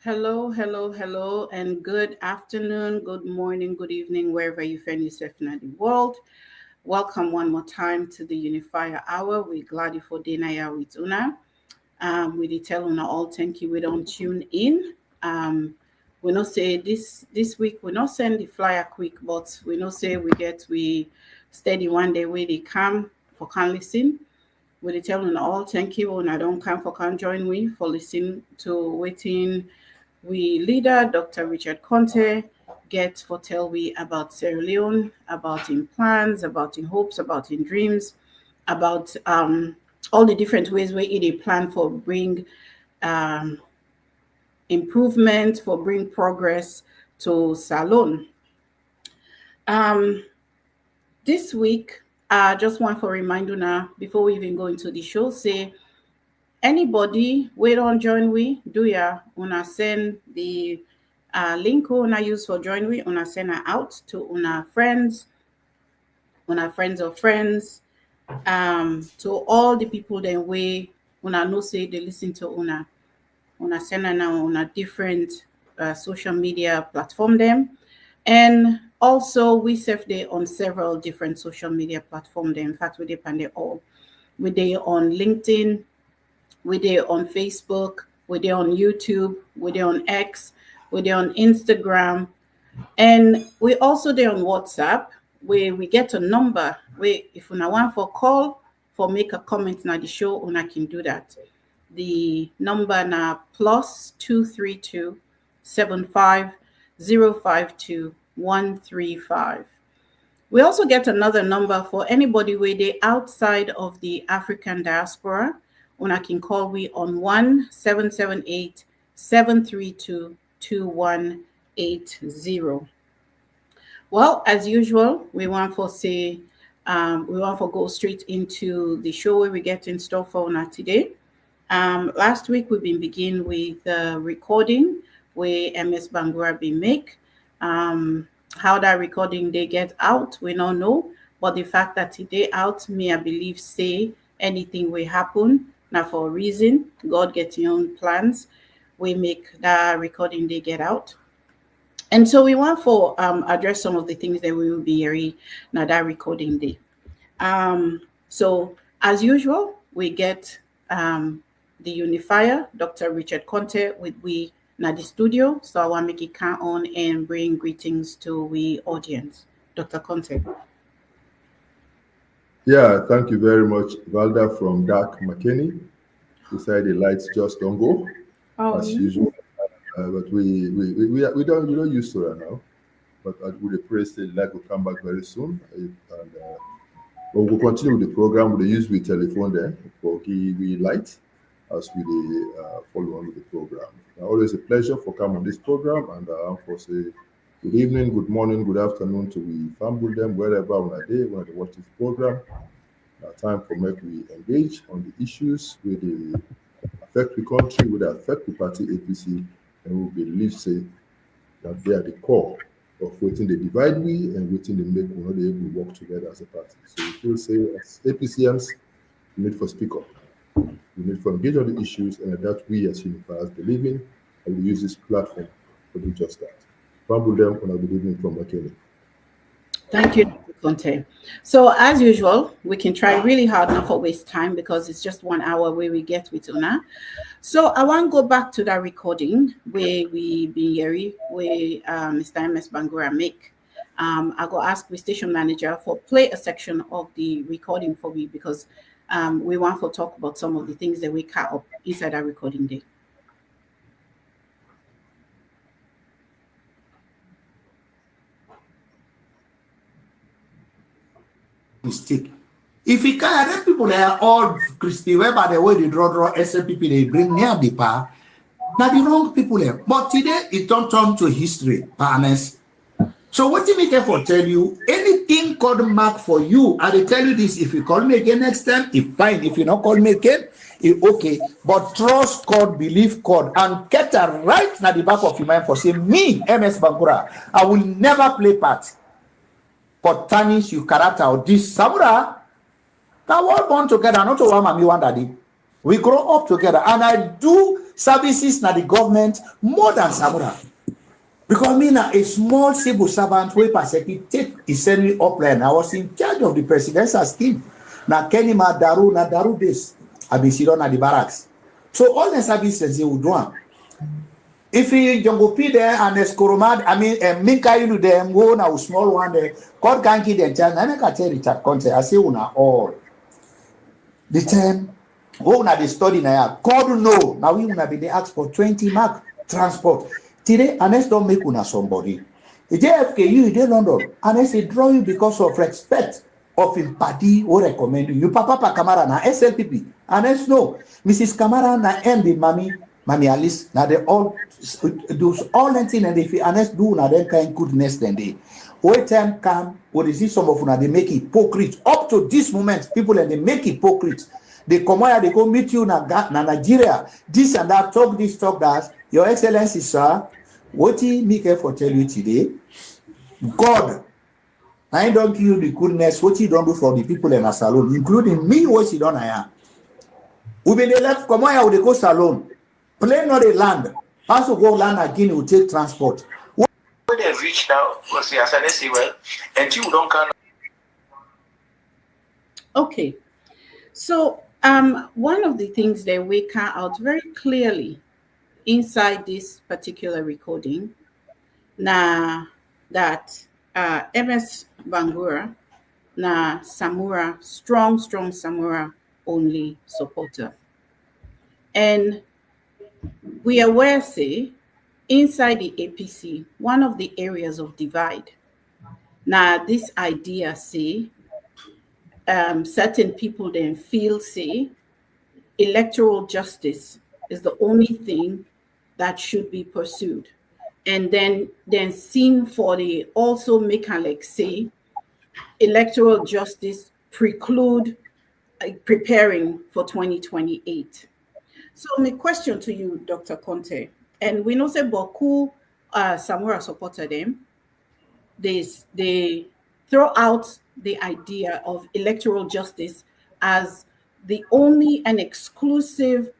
Hello, hello, hello, and good afternoon, good morning, good evening, wherever you find yourself in the world. Welcome one more time to the Unifier Hour. We're glad you for dinner with Una. We did tell Una all thank you. We don't tune in. We not say this week we not send the flyer quick, but we not say we steady one day where they come for can listen. We did tell Una all thank you. Una don't come for can join we for listening to waiting we leader Dr. Richard Konteh gets for tell we about Sierra Leone, about in plans, about in hopes, about in dreams, about all the different ways where it plan for bring um, improvement, for bring progress to Salon. Um, this week, I just want to remind you now, before we even go into the show, say anybody we don't join we do ya una send the link una use for join we una send her out to una friends of friends to all the people then we una know say they listen to una send her now on a different social media platform them, and also we serve they on several different social media platform them. In fact we depend they all we they on LinkedIn, we're there on Facebook, we're there on YouTube, we're there on X, we're there on Instagram, and we're also there on WhatsApp, where we get a number where if you want for call for make a comment na the show, una can do that. The number na +232 75 135. We also get another number for anybody where they outside of the African diaspora. Una can call we on 1-778-732-2180. Well, as usual, we want to go straight into the show where we get in store for Una today. Last week we've been begin with the recording where MS Bangura be make. How that recording they get out, we don't know, but the fact that today out, me I believe say anything will happen. Now, for a reason, God gets your own plans. We make that recording they get out. And so we want to address some of the things that we will be hearing now that recording day. So as usual, we get the Unifier, Dr. Richard Konteh, with we now the studio. So I want to make it count on and bring greetings to the audience. Dr. Konteh. Yeah, thank you very much, Valda from Dark McKinney. Beside the lights just don't go as usual, but we don't used to that now. But with the praise, the light will come back very soon, and we'll continue with the program. We'll use with telephone there for we light as we follow on with the program. Always a pleasure for coming on this program, and for say good evening, good morning, good afternoon to we family them wherever on a day when they watch this program. Time for make we engage on the issues with the affect the country, with the affect the party APC, and we believe say that they are the core of waiting they divide we and waiting they make we not able to work together as a party. So we feel say as APCMs, we need for speak up. We need for engage on the issues, and that we as unifiers believe in, and we use this platform to do just that. Famble them on a good evening from McKinney. Thank you, Dr. Konteh. So as usual, we can try really hard not for waste time because it's just 1 hour where we get with Una. So I want to go back to that recording where we be hearing where Mr. MS Bangura make. I go ask the station manager for play a section of the recording for me because we want to talk about some of the things that we cut up inside our recording day. Mistake. If you can, then people they are all Christy Weber, the way they draw SLPP, they bring near the power. Now the wrong people there. But today it don't turn to history, honest. So what do you make for tell you? Anything called mark for you, I will tell you this. If you call me again next time, if fine. If you not call me again, it's okay. But trust God, believe God, and get a right now the back of your mind for say me, MS Bangura, I will never play part. But tarnish your character or this Samura, that we're all born together, not to one mommy, one daddy. We grow up together, and I do services na the government more than Samura. Because me na a small civil servant wey Paseki take his salary upline. I was in charge of the presidential scheme. Na Kenima Daru, na Daru base. I been sit down at the barracks. So all the services they would do. If you Jongo P there and Eskoromad, I mean, Minka you them go na small one there. God can't give them chance. I can tell Richard Konteh. I say una all the time. Go una the study na God know. Now we una be they ask for 20 mark transport. Today, Ernest don't make una somebody. The JFK you in London, Ernest they draw you because of respect of him party or recommend you. You Papa Kamara na SLPP. Ernest no. Mrs. Kamara na end the Mami Alice, now they all do all that thing, and if Ernest do now then kind goodness then they wait time come when they see some of them they make hypocrites up to this moment people and they make hypocrites. They come out, they go meet you na Nigeria, this and that, talk this, talk that. Your Excellency, sir, what he make for tell you today, God, I don't give you the goodness, what he don't do for the people in a salon, including me, what he done I am. We be left come out, they go salon. Plane not a land. Has to go land again, will take transport. When they reach now, was the as well, and you don't can. Okay. So one of the things that we come out very clearly inside this particular recording, na that MS Bangura, na Samura, strong Samura only supporter. And we are aware, say, inside the APC, one of the areas of divide. Now, this idea, say, certain people then feel, say, electoral justice is the only thing that should be pursued. And then seen for the also make like say, electoral justice preclude preparing for 2028. So my question to you, Dr. Konteh, and we know say Boku Samura supported them. They throw out the idea of electoral justice as the only and exclusive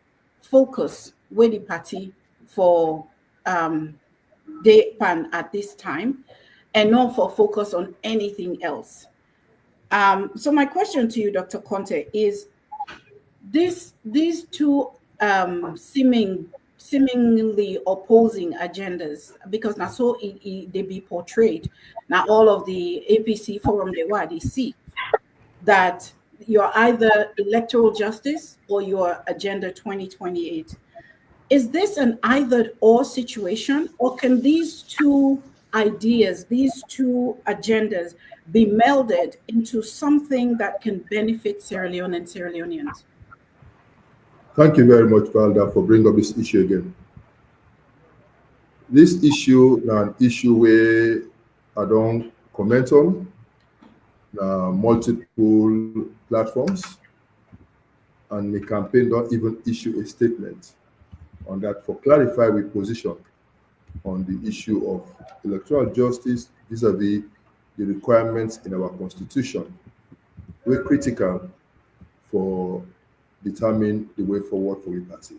focus with the party for the pan at this time, and not for focus on anything else. So my question to you, Dr. Konteh, is these two seemingly opposing agendas, because now so they be portrayed. Now all of the APC forum they see that you're either electoral justice or your agenda 2028. Is this an either or situation, or can these two ideas, these two agendas be melded into something that can benefit Sierra Leone and Sierra Leoneans? Thank you very much, Valda, for bringing up this issue again. This issue is an issue where I don't comment on multiple platforms, and the campaign don't even issue a statement on that for clarify with position on the issue of electoral justice vis-a-vis the requirements in our constitution. We're critical for determine the way forward for the party.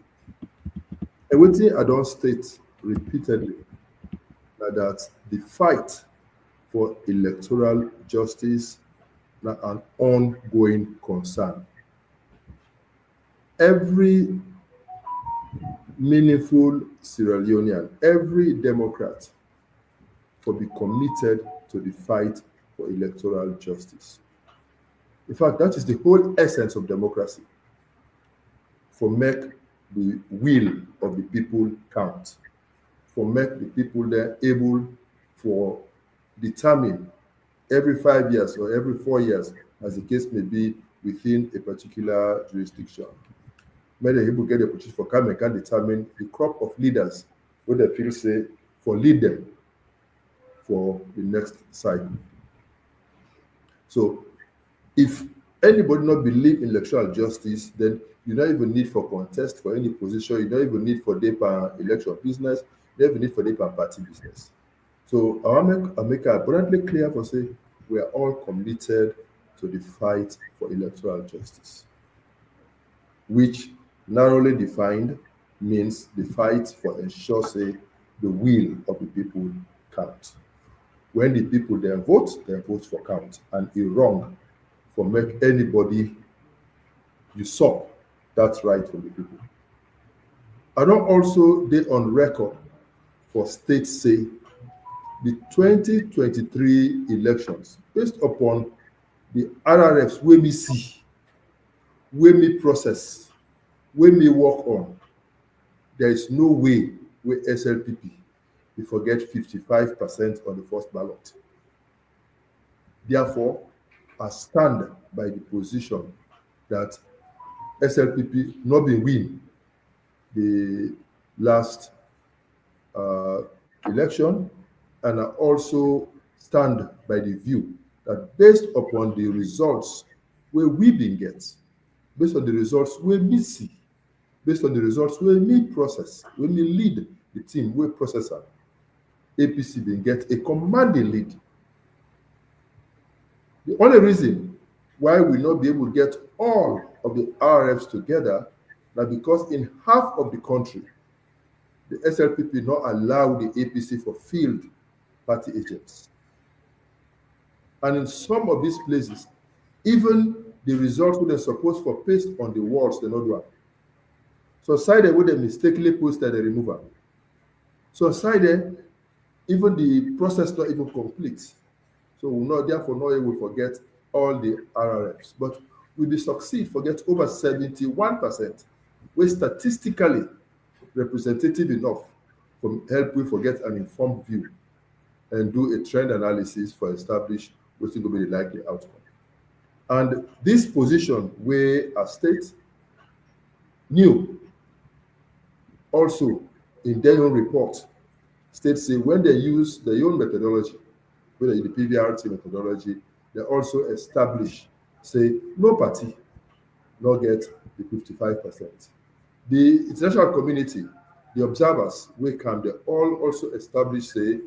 And one thing I don't state repeatedly that the fight for electoral justice is an ongoing concern. Every meaningful Sierra Leonean, every Democrat will be committed to the fight for electoral justice. In fact, that is the whole essence of democracy. For make the will of the people count, for make the people there able for determine every 5 years or every 4 years, as the case may be, within a particular jurisdiction. Many people get the opportunity for come and can determine the crop of leaders what they feel say for lead them for the next cycle. So if anybody not believe in electoral justice, then you don't even need for contest for any position. You don't even need for DEPA electoral business. You don't even need for DEPA party business. So I make it abundantly clear for say we are all committed to the fight for electoral justice, which narrowly defined means the fight for ensure say the will of the people count. When the people then vote for count, and it wrong for make anybody usurp that right from the people. I don't also dey on record for state say the 2023 elections, based upon the RRFs wey me see, wey me process, wey me work on, there is no way wey SLPP will forget 55% on the first ballot. Therefore, I stand by the position that SLPP not been win the last election, and I also stand by the view that based upon the results where we been get, based on the results where me see, based on the results where me process, when me lead the team where processor, APC been get a commanding lead. The only reason why we not be able to get all of the RFs together now because in half of the country, the SLPP not allow the APC for field party agents. And in some of these places, even the results who they're supposed for paste on the walls, they not do it. So side where they mistakenly posted, they remove them. So side even the process not even complete. So we not therefore not able to forget all the RRFs. But we will succeed forget over 71%, which statistically representative enough to help we forget an informed view and do a trend analysis for establish what's going to be the likely outcome. And this position where a state new also in their own report, states say when they use their own methodology, whether the PVRT methodology, they also establish, say, no party not get the 55%. The international community, the observers, we come, they all also establish, say,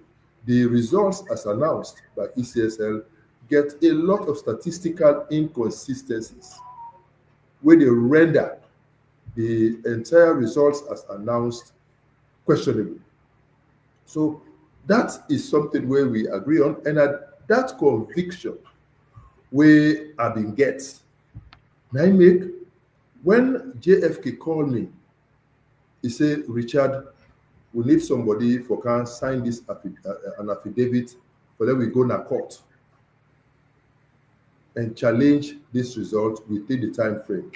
the results as announced by ECSL get a lot of statistical inconsistencies where they render the entire results as announced questionable. So that is something where we agree on, and that conviction where I been get. Now make when JFK called me, he said, Richard, we need somebody for can sign this an affidavit for then we go to court and challenge this result within the time frame.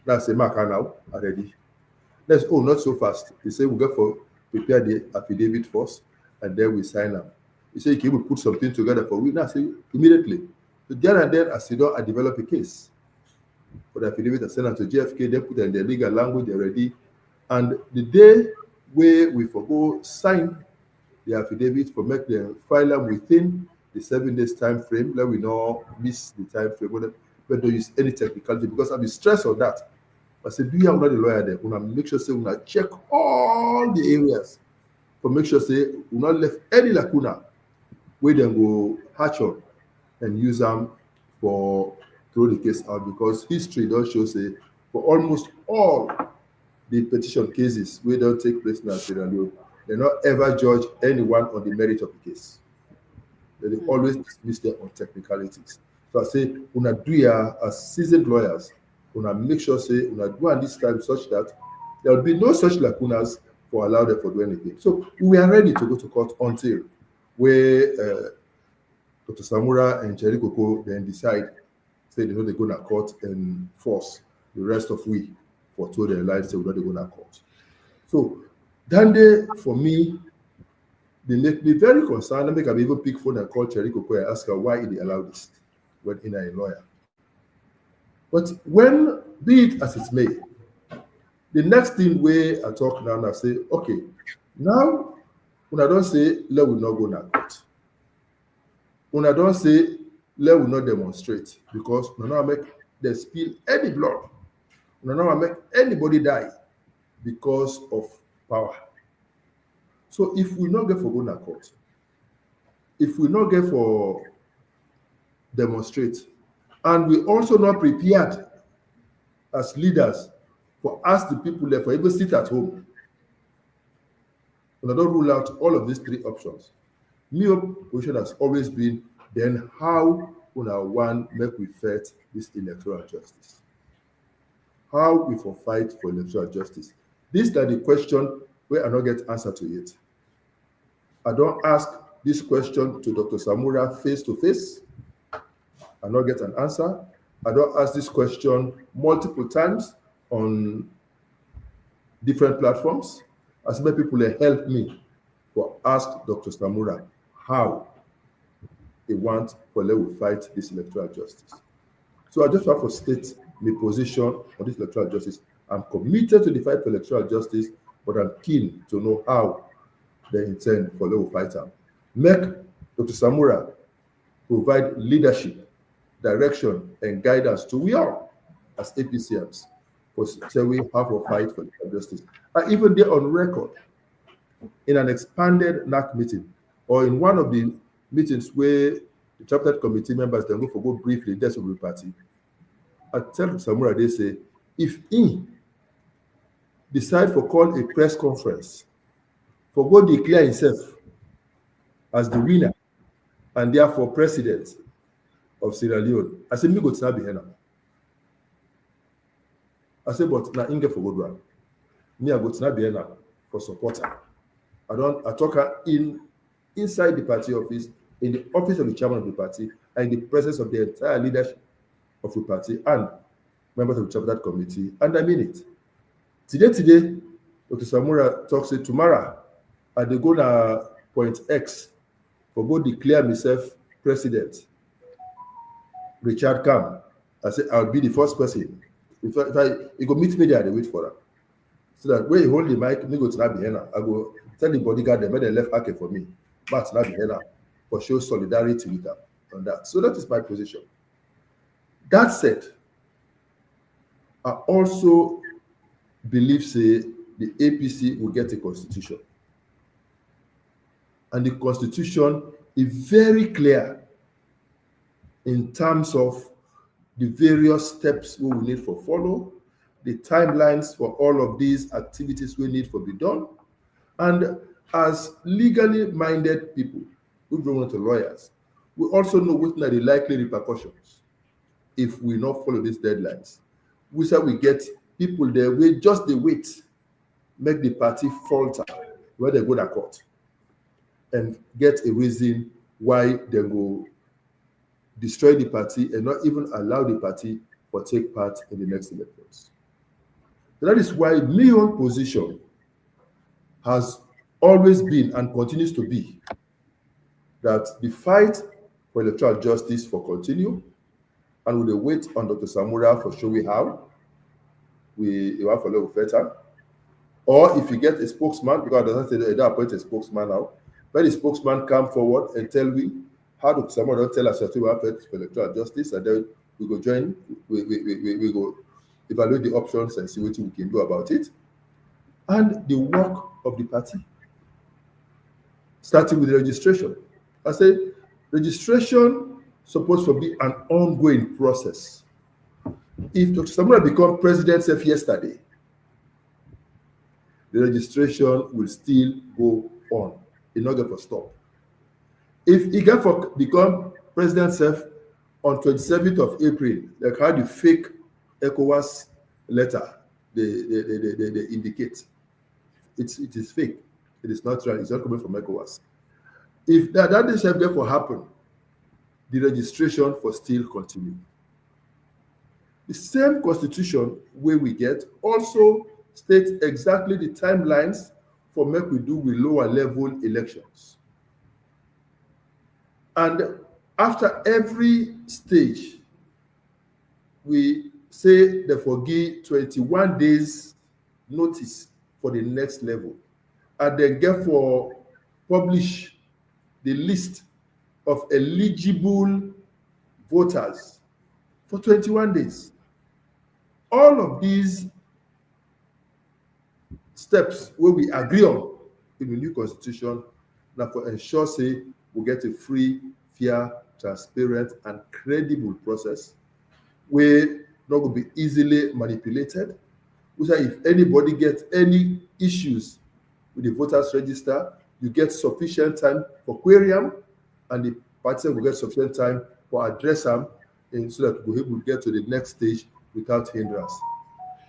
That's a marker now already. Let's not so fast. He said we go for prepare the affidavit first and then we sign up. He said he will put something together for we now say immediately. So there and then as you know, I develop a case for the affidavit. I send it to JFK, they put it in the legal language already. And the day where we forgo sign the affidavit for make them file them within the 7 days time frame, let we not miss the time frame, we don't use any technicality because I'll be stressed on that. I said, do you have not the lawyer there? We'll make sure say we'll check all the areas to make sure say we'll not left any lacuna where then go hatch on and use them for throw the case out because history does show say for almost all the petition cases where don't take place in Sierra Leone, they not ever judge anyone on the merit of the case. They always dismiss them on technicalities. So I say, una do ya as seasoned lawyers, una make sure say una do at this time such that there will be no such lacunas for allow them for doing anything. So we are ready to go to court until where Dr. Samura and Jerry Koko then decide, say they know they go to court and force the rest of we for told their lives say we know they go to court. So that day for me, they make me very concerned. I make I even pick phone and call Jerry Koko and ask her why they allow this when in a lawyer. But when, be it as it may, the next thing where I talk now and I say, okay, now when I don't say let we not go to court. When I don't say let we not demonstrate because we not make they spill any blood. We not make anybody die because of power. So if we not get for go to court, if we not get for demonstrate, and we also not prepared as leaders for ask the people there for even sit at home. And I don't rule out all of these three options. My position has always been then how one make we fight this electoral justice. How we for fight for electoral justice. These are the question where I don't get answer to it. I don't ask this question to Dr. Samura face to face. I don't get an answer. I don't ask this question multiple times on different platforms. As many people help me to ask Dr. Samura how they want for level fight this electoral justice. So I just want to state my position on this electoral justice. I'm committed to the fight for electoral justice, but I'm keen to know how they intend for level fighter. Make Dr. Samura provide leadership, direction, and guidance to we all as APCMs for say we have a fight for electoral justice. And even there on record, in an expanded NAC meeting, or in one of the meetings where the chapter committee members then go brief leaders of the party, I tell Samura, they say, if he decide for call a press conference, for go declare himself as the winner and therefore president of Sierra Leone, I say, me go to be here now. I say, but now Inge for good one. Me I go to be here now for supporter. I talk her inside the party office, in the office of the chairman of the party, and in the presence of the entire leadership of the party and members of the chapter committee, and I mean it. Today, Dr. Samura talks it tomorrow, and they go to point X for go declare myself president. Richard Kam, I say I'll be the first person. If he go meet me there, they wait for her. So that when he hold the mic, me go to Nabiena, I go tell the bodyguard them, they left hacker for me, but Nabiena, for show solidarity with them on that. So that is my position. That said, I also believe say the APC will get a constitution. And the constitution is very clear in terms of the various steps we will need for follow, the timelines for all of these activities we need for be done. And as legally minded people who don't want to lawyers, we also know what are the likely repercussions if we not follow these deadlines. We say we get people there, we just the wait, make the party falter where they go to court and get a reason why they go destroy the party and not even allow the party to take part in the next elections. So that is why my own position has always been and continues to be that the fight for electoral justice for continue, and we will wait on Dr. Samura for showing how we have a little better. Or if you get a spokesman, because it doesn't say they don't appoint a spokesman now, when the spokesman come forward and tell me how Dr. Samura tell us that we have for electoral justice, and then we go join, we go evaluate the options and see what we can do about it. And the work of the party, starting with the registration. I say registration supposed to be an ongoing process. If Dr. Samura become president yesterday, the registration will still go on. It's not going to stop. If he can become president on 27th of April, like how the fake ECOWAS letter they indicate, it is fake. It is not real. It's not coming from ECOWAS. If that is therefore happen, the registration for still continue. The same constitution where we get also states exactly the timelines for make we do with lower level elections. And after every stage, we say they forgive 21 days notice for the next level. And then get for publish the list of eligible voters for 21 days. All of these steps where we agree on in the new constitution now for ensure say we get a free, fair, transparent, and credible process where not going to be easily manipulated, We say if anybody gets any issues with the voters register, you get sufficient time for query them, and the party will get sufficient time for address them, and so that we will get to the next stage without hindrance.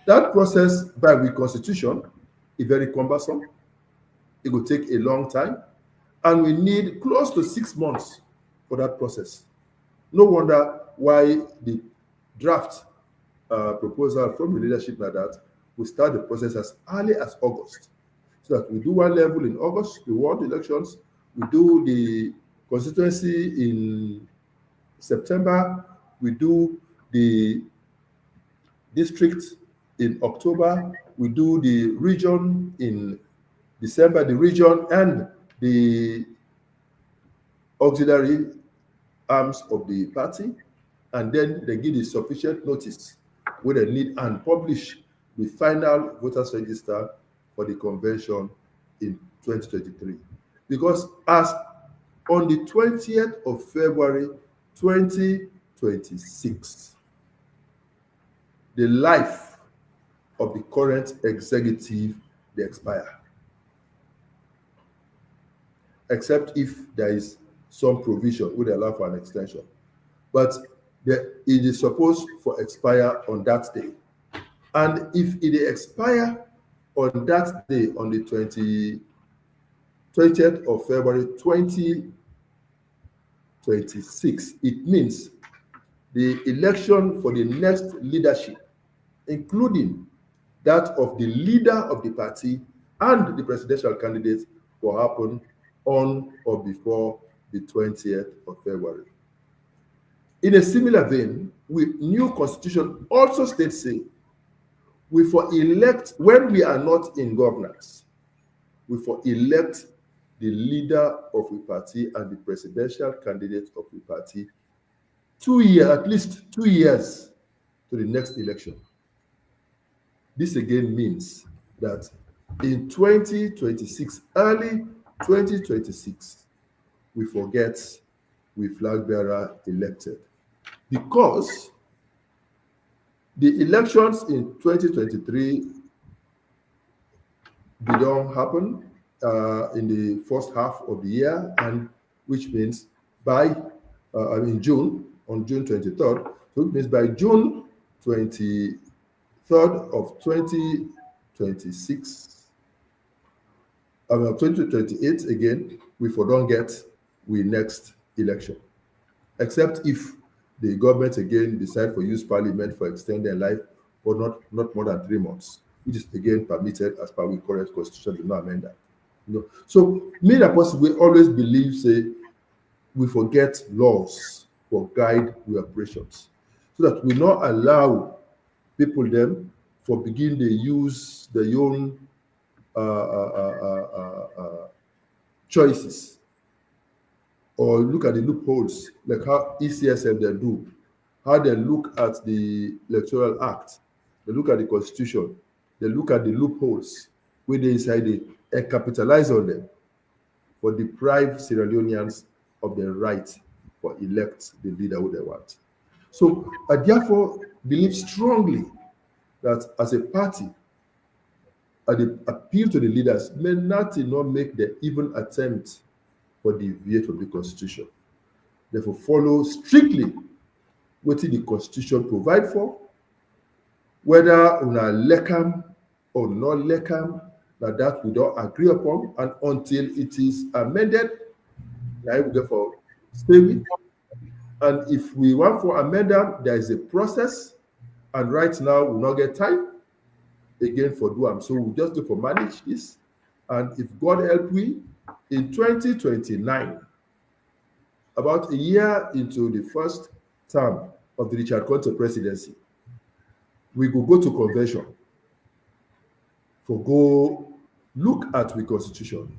That process by the constitution is very cumbersome. It will take a long time, and we need close to 6 months for that process. No wonder why the draft proposal from the leadership like that will start the process as early as August. So that we do one level in August, the ward elections, we do the constituency in September, we do the district in October, we do the region in December, the region and the auxiliary arms of the party, and then they give the sufficient notice where they need and publish the final voters register for the convention in 2023. Because as on the 20th of February 2026, the life of the current executive they expire, except if there is some provision would allow for an extension. But it is supposed to expire on that day. And if it expire on that day, on the 20th of February 2026, it means the election for the next leadership, including that of the leader of the party and the presidential candidate, will happen on or before the 20th of February. In a similar vein, new constitution also states, say, we for elect, when we are not in governance, we for elect the leader of a party and the presidential candidate of a party 2 years, at least 2 years to the next election. This again means that in 2026, early 2026, we forget we flag bearer elected, because the elections in 2023 didn't happen in the first half of the year, and which means by in June, on June 23rd, so it means by June 23rd of 2026, 2028 again, we don't get we next election, except if the government again decide for use parliament for extended life, or not more than 3 months, which is again permitted as per the current constitution. Do not amend that. So me and person we always believe, say, we forget laws for guide our operations, so that we not allow people them for begin they use their own choices, or look at the loopholes, like how ECSL they do, how they look at the Electoral Act, they look at the Constitution, they look at the loopholes where they decide and capitalize on them for deprive Sierra Leoneans of their right for elect the leader who they want. So I therefore believe strongly that as a party, I appeal to the leaders, may not make the even attempt for deviate from the constitution. Therefore, follow strictly what the constitution provide for, whether on a lekam or not lekam, that we don't agree upon, and until it is amended, I will therefore stay with. And if we want for amendment, there is a process, and right now we will not get time again for do. So we'll just do for manage this, and if God help we, in 2029, about a year into the first term of the Richard Konteh presidency, we will go to convention for go look at the constitution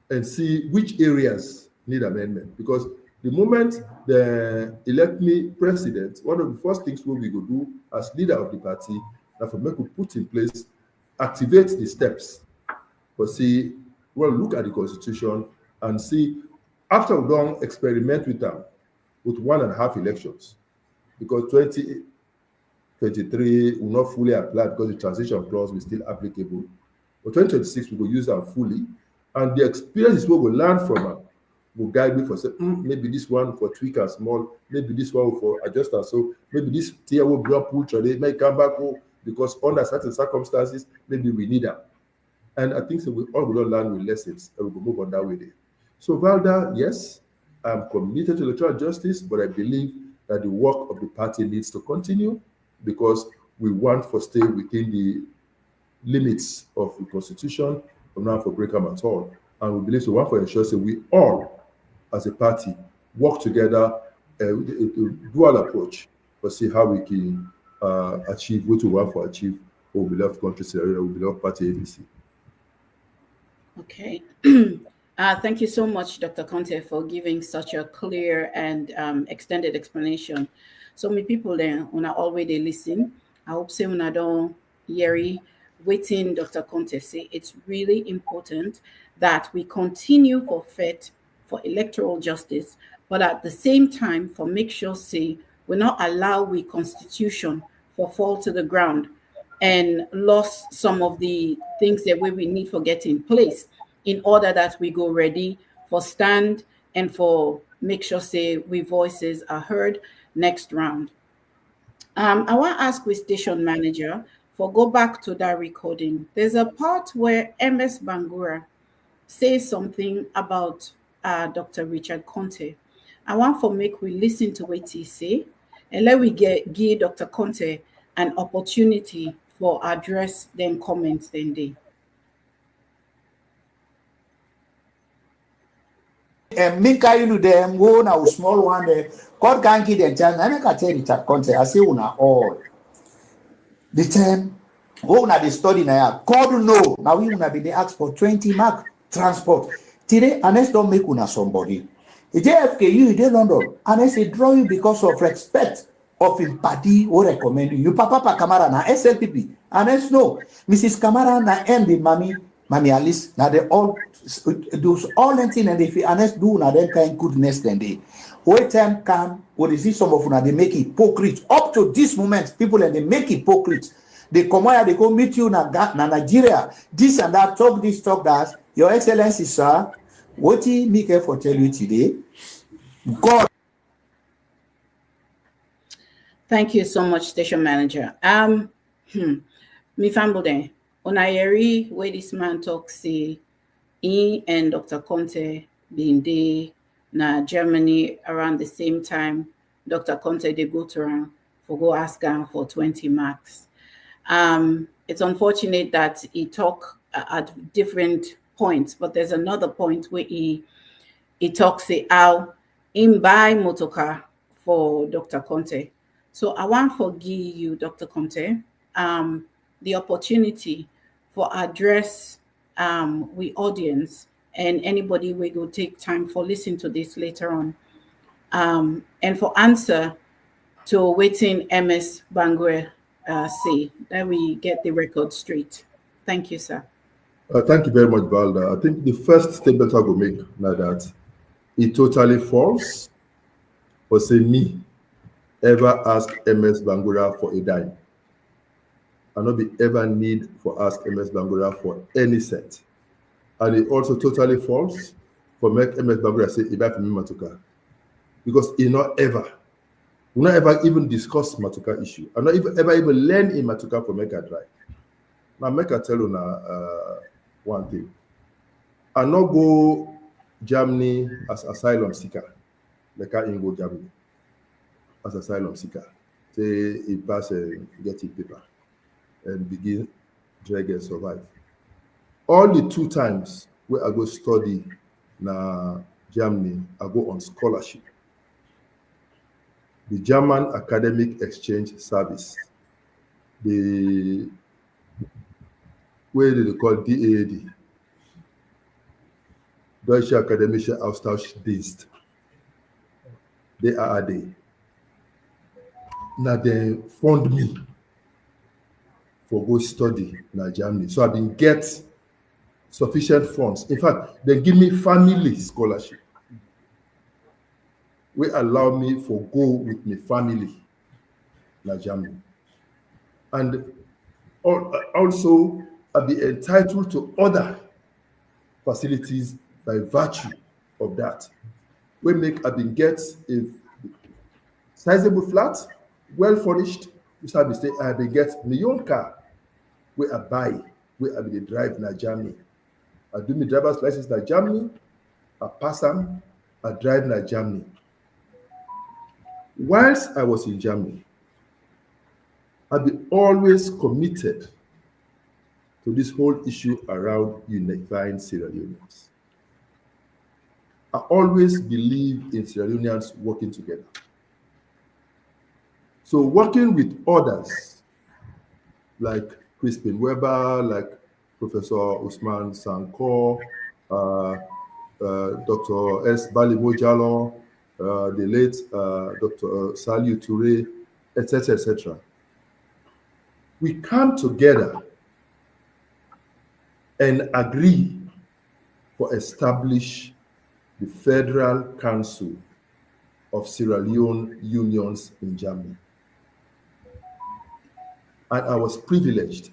and see which areas need amendment. Because the moment they elect me president, one of the first things we will do as leader of the party, that for me to put in place, activate the steps. But see, we'll look at the constitution and see, after we don't experiment with them, with 1.5 elections, because 2023 will not fully apply because the transition clause will still applicable. But 2026 we will use them fully, and the experience is what we learn from them will guide me for say, maybe this one for tweak and small, maybe this one for adjust and so, maybe this tier will be up, they may come back because under certain circumstances, maybe we need them. And I think so we all will learn with lessons and we will move on that way there. So Valda, yes, I'm committed to electoral justice, but I believe that the work of the party needs to continue because we want to stay within the limits of the constitution, not for break them at all. And we believe so want to ensure that we all, as a party, work together, dual approach, to see how we can achieve what we want to achieve for beloved country, Sierra Leone, beloved party ABC. Okay. Thank you so much, Dr. Konteh, for giving such a clear and extended explanation. So many people there, when I already listen, I hope say when I don't hear waiting, Dr. Konteh say it's really important that we continue for FET, for electoral justice, but at the same time, for make sure say we not allow we constitution for fall to the ground and lost some of the things that we need for get in place in order that we go ready for stand and for make sure say we voices are heard next round. I want to ask with station manager for go back to that recording. There's a part where MS Bangura says something about Dr. Richard Konteh. I want for make we listen to what he say and let we give Dr. Konteh an opportunity for address them comments then day. And Minka, you know them, go now small one there. God can't give them chance. I make a tell Richard Konteh. I say una all the time. Oh, now the study now. God know. Now we una be they ask for 20 mark transport. Today, Ernest don't make una somebody. The JFK you in London. Ernest they draw you because of respect of him party or recommend you. Papa Kamara na SLPP. Ernest no. Mrs. Kamara na MD Mami Alice. Now they all do all anything and if Ernest do na them kind goodness then they. When time come, when they see some of una they make hypocrites. Up to this moment, people and they make hypocrites. They come out, they go meet you na Nigeria. This and that, talk this, talk that. Your Excellency, sir, what he make for tell you today? God. Thank you so much, station manager. Me famble Onayeri, where this man talks say he and Dr. Konteh being there na Germany around the same time. Dr. Konteh they go to around for go ask him for 20 marks. It's unfortunate that he talk at different points, but there's another point where he talks say how him buy motorcar for Dr. Konteh. So I want to give you, Dr. Konteh, the opportunity for address we audience and anybody we will take time for listen to this later on, and for answer to waiting MS Bangura say that we get the record straight. Thank you, sir. Thank you very much, Valda. I think the first statement I will make now that it totally false or say me ever ask MS Bangura for a dime. I not be ever need for ask MS Bangura for any cent. And it also totally false for make MS Bangura say he buy for me Matuka. Because he not ever, we not ever even discuss Matuka issue. I not ever learn in Matuka for make a drive. Now make I tell you one thing. I not go Germany as asylum seeker. Like I go Germany as asylum seeker. Say he pass and get his paper and begin drag and survive. All the 2 times where I go study na Germany, I go on scholarship. The German Academic Exchange Service, the where they call DAAD, Deutsche Akademische Austauschdienst, DAAD. Now they fund me for go study in Germany. So I been get sufficient funds. In fact, they give me family scholarship. We allow me for go with my family in Germany. and also be entitled to other facilities by virtue of that. We make Abin get a sizable flat, well furnished, which I say Abin get my own car, where I buy, where I be the drive na Germany. I do my driver's license na Germany, I pass am, I drive na Germany. Whilst I was in Germany, I be always committed to this whole issue around unifying Sierra Leoneans. I always believe in Sierra Leoneans working together. So working with others like Crispin Weber, like Professor Usman Sankor, Dr. S. Balimo Jalon, the late Dr. Saliu Toure, etc., etc. We come together and agree for establish the Federal Council of Sierra Leone Unions in Germany. And I was privileged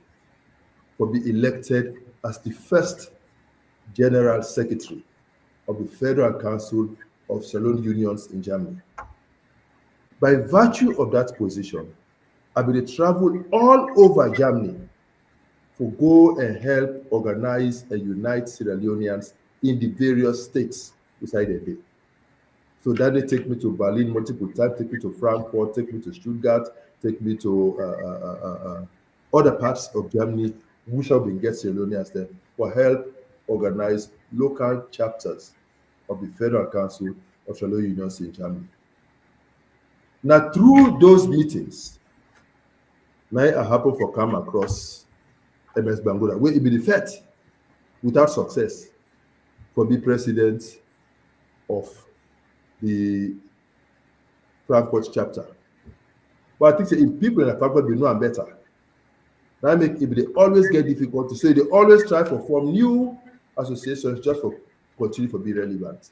for being elected as the first General Secretary of the Federal Council of Sierra Leone Unions in Germany. By virtue of that position, I will travel all over Germany to go and help organize and unite Sierra Leoneans in the various states beside the day. So that they take me to Berlin multiple times, take me to Frankfurt, take me to Stuttgart, take me to other parts of Germany, which have been get Sierra Leoneans there for help organize local chapters of the Federal Council of Sierra Leone Unions in Germany. Now, through those meetings, now I happen to come across MS Bangura, where it be the first, without success, for the president of the Frankfurt chapter. But I think if people in the Frankfurt will know I'm better, that make it they always get difficult to say they always try to form new associations just for continue for be relevant.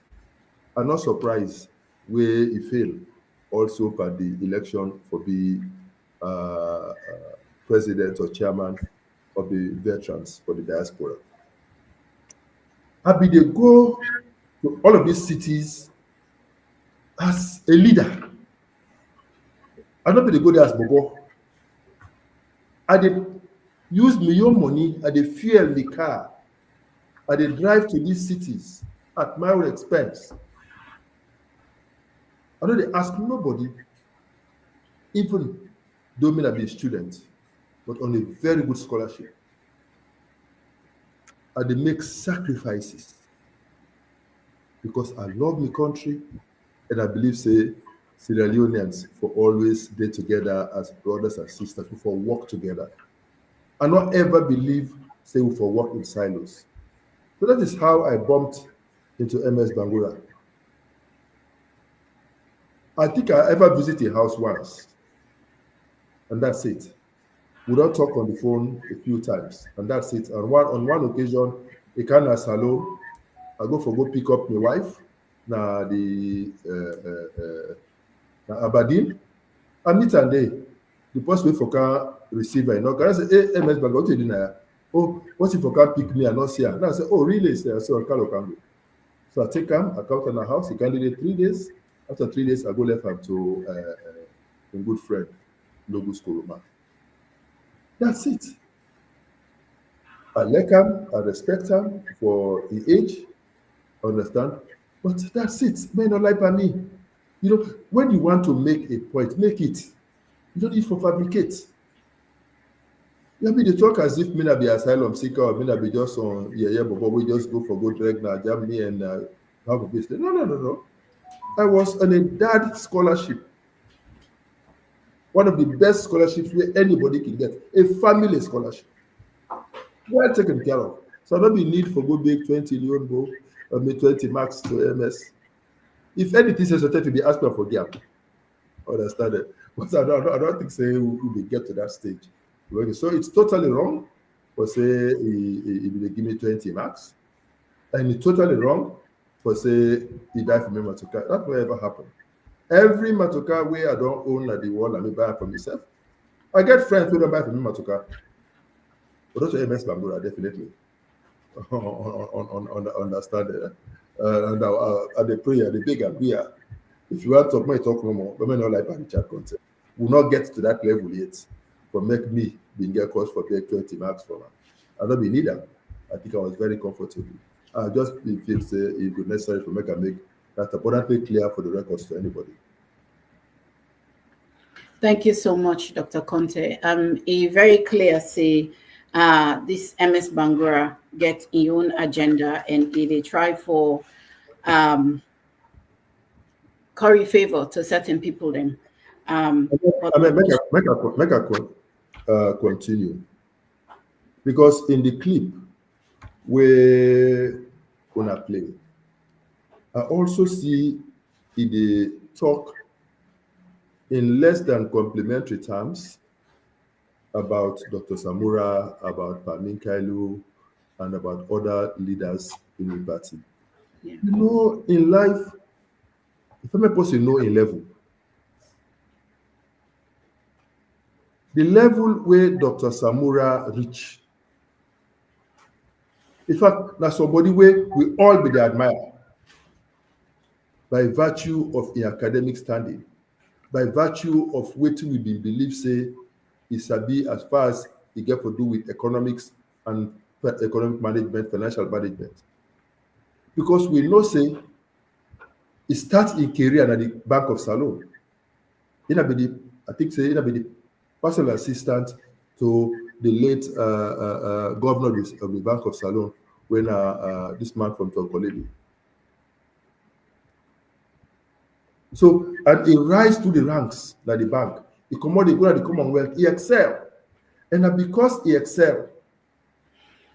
I'm not surprised where he failed also by the election for the president or chairman of the veterans for the diaspora. I be they go to all of these cities as a leader. I don't be they go there as Bobo. I dey use my own money, I dey fuel the car, I dey drive to these cities at my own expense. I don't dey ask nobody, even though me be a student, but on a very good scholarship. I dey make sacrifices because I love my country and I believe say Sierra Leoneans for always stay together as brothers and sisters who for work together. I not ever believe say we for work in silos. So that is how I bumped into MS Bangura. I think I ever visited a house once, and that's it. We don't talk on the phone a few times, and that's it. On one occasion, a kind of salon, I go pick up my wife, na the Aberdeen. I meet her there. The person wait for car receive her. Can I say, hey, MS Bangura, what you doing now? Oh, what's if for car pick me and not see her? Now I say, oh, really? I say, Carlo can go. So I take him, I come to her house. He candidate 3 days. After 3 days, I go left him to a good friend, Logus Koroma. That's it. I like him, I respect him for his age, understand? But that's it. Men don't like me. You know, when you want to make a point, make it. You don't need to fabricate. Maybe they talk as if me not be asylum seeker or me not be just on but we just go for good drag now, Germany and have a business. No. I was on a dad scholarship. One of the best scholarships where anybody can get. A family scholarship. Well taken care of. So I don't be need for go big 20 million go or me 20 marks to MS. If anything is to be asked for gap, understand it. But I don't think say we will get to that stage. So it's totally wrong for say he will give me 20 marks. And it's totally wrong for say he died for me Matoka. That will ever happen. Every Matoka where I don't own at the wall, I may buy for myself. I get friends who don't buy from me Matuka. But also MS Bangura, definitely. Understand it. And the prayer, the big beer. If you want to talk, talk no more. But not like chat content. We'll not get to that level yet. For make me being get cost for get 20 marks for her. I don't be neither. I think I was very comfortable. I just feel say it would necessary to make that abundantly clear for the records to anybody. Thank you so much, Dr. Konteh. A very clear say this MS Bangura get his own agenda and they try for curry favor to certain people then. Make a continue. Because in the clip where gonna play, I also see in the talk in less than complimentary terms about Dr. Samura, about Pamin Kailu, and about other leaders in the party. Yeah. You know, in life, if I'm supposed to know in level, the level where Dr. Samura reached, in fact, that's somebody where we all be admire by virtue of the academic standing, by virtue of what we believe say is sabi as far as it get to do with economics and economic management, financial management. Because we know say it starts in career at the Bank of Salon. I think say it'll be the personal assistant to the late governor of the Bank of Salon when this man from Tonkoleli. So, and he rise to the ranks like the bank. He come out, he go to the Commonwealth, he excel. And because he excel,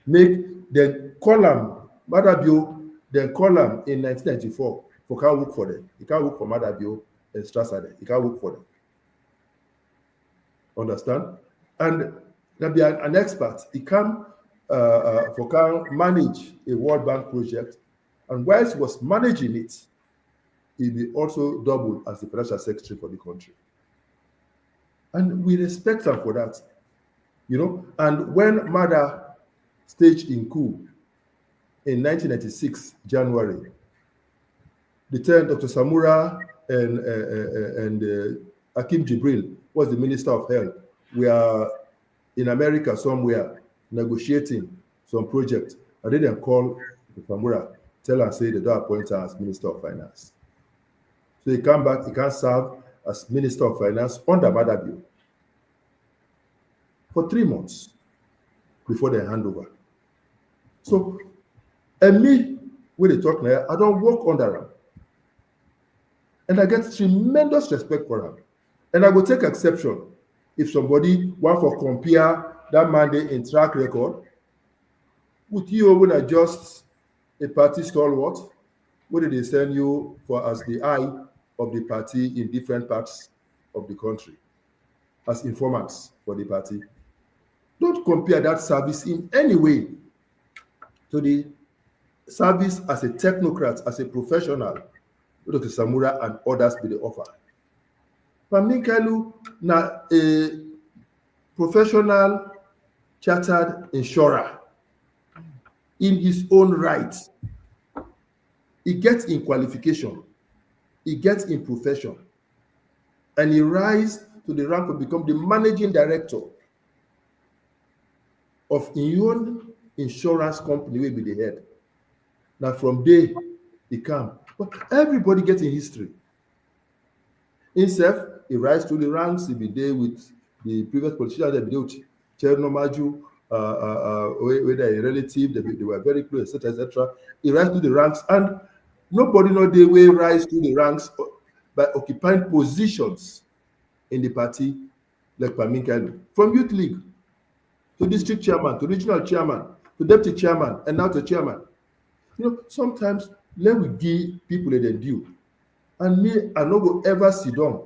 make the column, Madabio, then column in 1994 for can't work for them. He can't work for Madabio and Strasser. He can't work for them. Understand? And there'll be an expert. He can manage a World Bank project, and whilst he was managing it, he be also doubled as the financial secretary for the country. And we respect him for that, you know. And when Mada staged in coup in 1996, January, the time Dr. Samura and Hakim Jibril was the Minister of Health. We are in America somewhere negotiating some project. I didn't call Dr. Samura, tell her, say they don't appoint her as Minister of Finance. So he come back, he can serve as Minister of Finance under Madabio for 3 months before they hand over. So, and me, when they talk now, I don't work under him. And I get tremendous respect for him. And I will take exception if somebody want to compare that mandate in track record with you when I just a party stalwart. What did they send you for as the eye of the party in different parts of the country as informants for the party? Don't compare that service in any way to the service as a technocrat, as a professional, Dr. Samura and others be the offer. Pamin Kailu na a professional chartered insurer in his own right. He gets in qualification, he gets in profession, and he rise to the rank of become the managing director of his own insurance company will be the head. Now from there he come. But everybody gets in history. Himself, he rise to the ranks, he be there with the previous politicians, they be there with Chernomaju, whether a relative, they were very close, etc. He rise to the ranks, and nobody know the way rise to the ranks by occupying positions in the party like Pamin Kailu. From youth league to district chairman, to regional chairman, to deputy chairman, and now to chairman. You know, sometimes let we give people their due. And me, I no go ever sit down,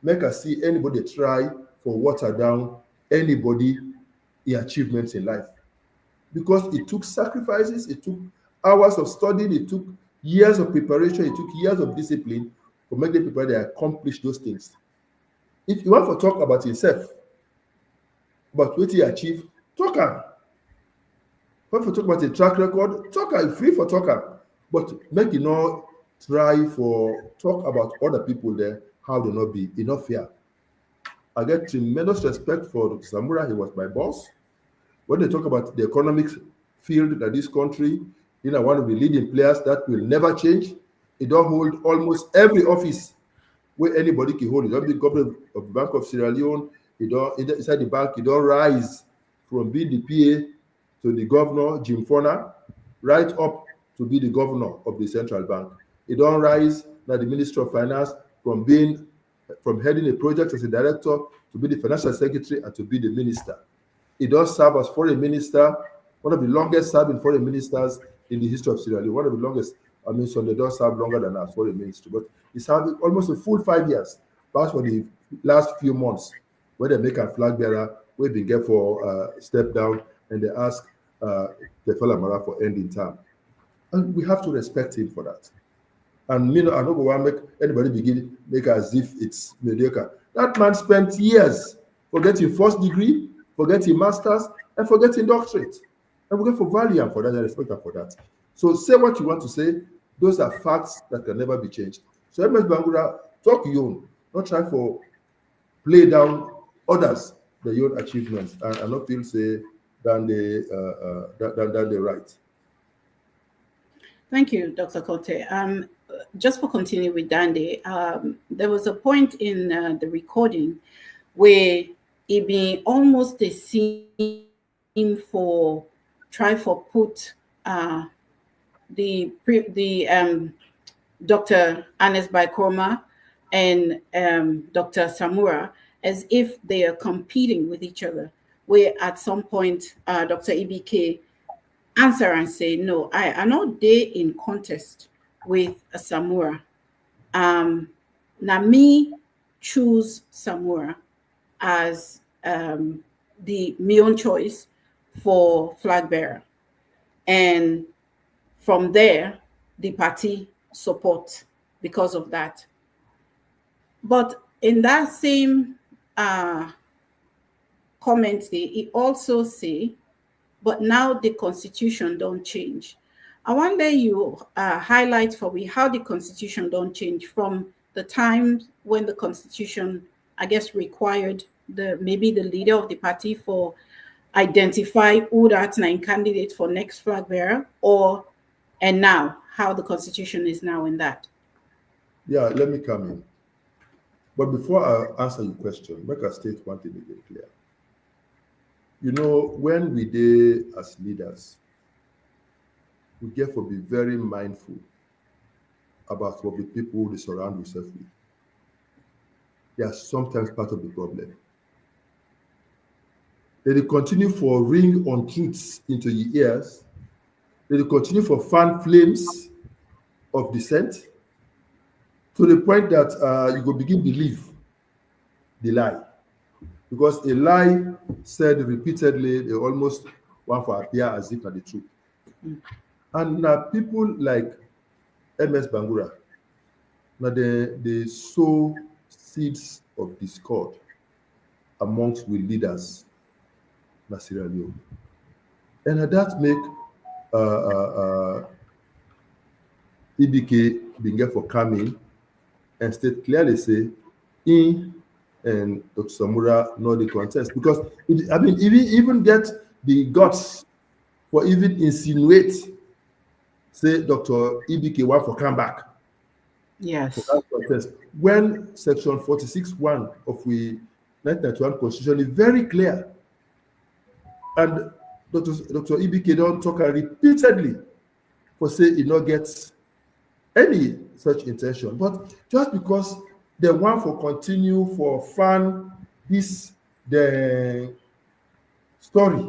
make I see anybody try for water down anybody in achievements in life. Because it took sacrifices, it took hours of studying, it took years of preparation, it took years of discipline to make the people that accomplish those things. If you want to talk about yourself, But what he achieved, talk am. When we talk about a track record, talk am, free for talk am. But make you not try for talk about other people there, how they not be enough fear. I get tremendous respect for Dr. Samura. He was my boss. When they talk about the economic field that this country, one of the leading players that will never change. He don't hold almost every office where anybody can hold. He don't be governor of the Bank of Sierra Leone. He don't inside the bank. He don't rise from being the PA to the governor, Jim Fona, right up to be the governor of the central bank. He don't rise now the Minister of Finance from heading a project as a director to be the financial secretary and to be the minister. He does serve as foreign minister, one of the longest serving foreign ministers in the history of Sierra Leone, one of the longest. I mean, some they don't serve longer than us foreign ministry, but he served almost a full 5 years. That's for the last few months, where they make a flag bearer, we've been get for step down, and they ask the fellow Mara for ending term. And we have to respect him for that. And I don't want to make anybody make as if it's mediocre. That man spent years for getting first degree, for getting masters, and for getting doctorate. And we get for value and for that, and respect and for that. So say what you want to say. Those are facts that can never be changed. So MS Bangura, talk your own. Not try for play down others, their own achievements, and not feel say than they right. Thank you, Dr. Konteh. Just for continuing with Dande, there was a point in the recording where it been almost the same for try for put the Dr. Ernest Bai Koroma and Dr. Samura as if they are competing with each other, where at some point Dr. EBK answer and say, no, I know they in contest with Samura. Now me choose Samura as the my own choice for flag bearer. And from there, the party support because of that. But in that same comment, he also say, but now the constitution don't change. I wonder you highlight for me how the constitution don't change from the time when the constitution, I guess, required maybe the leader of the party for identify who that nine candidate for next flag bearer, and now how the constitution is now in that. Yeah, let me come in. But before I answer your question, make a state one thing very clear. When we did as leaders, we get to be very mindful about what the people they surround themselves with. They are sometimes part of the problem. They continue for ring untruths into your ears. They continue for fan flames of dissent to the point that you go begin believe the lie. Because a lie said repeatedly, they almost want to appear as if the truth. And now people like MS Bangura, now they sow seeds of discord amongst we leaders in Sierra Leone. And that make EBK being for coming and state clearly say in and Dr. Samura know the contest, because even get the guts for even insinuate say Dr. EBK want for come back. Yes. For that contest. When section 46(1) of the 1991 Constitution is very clear, and Dr. EBK don't talk repeatedly for say he not gets any such intention, but just because they want for continue for fan the story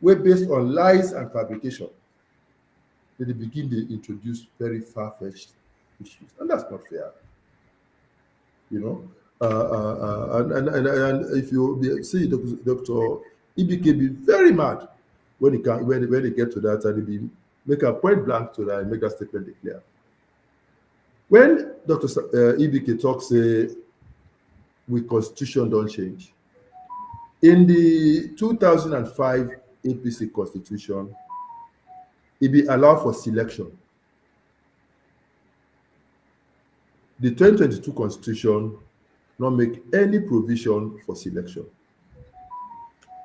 were based on lies and fabrication. They begin to introduce very far-fetched issues, and that's not fair. And if you see Dr. EBK be very mad when he get to that, and he make a point blank to that and make that statement clear. When Dr. EBK talks, with constitution don't change. In the 2005 APC constitution, it be allowed for selection. The 2022 constitution not make any provision for selection.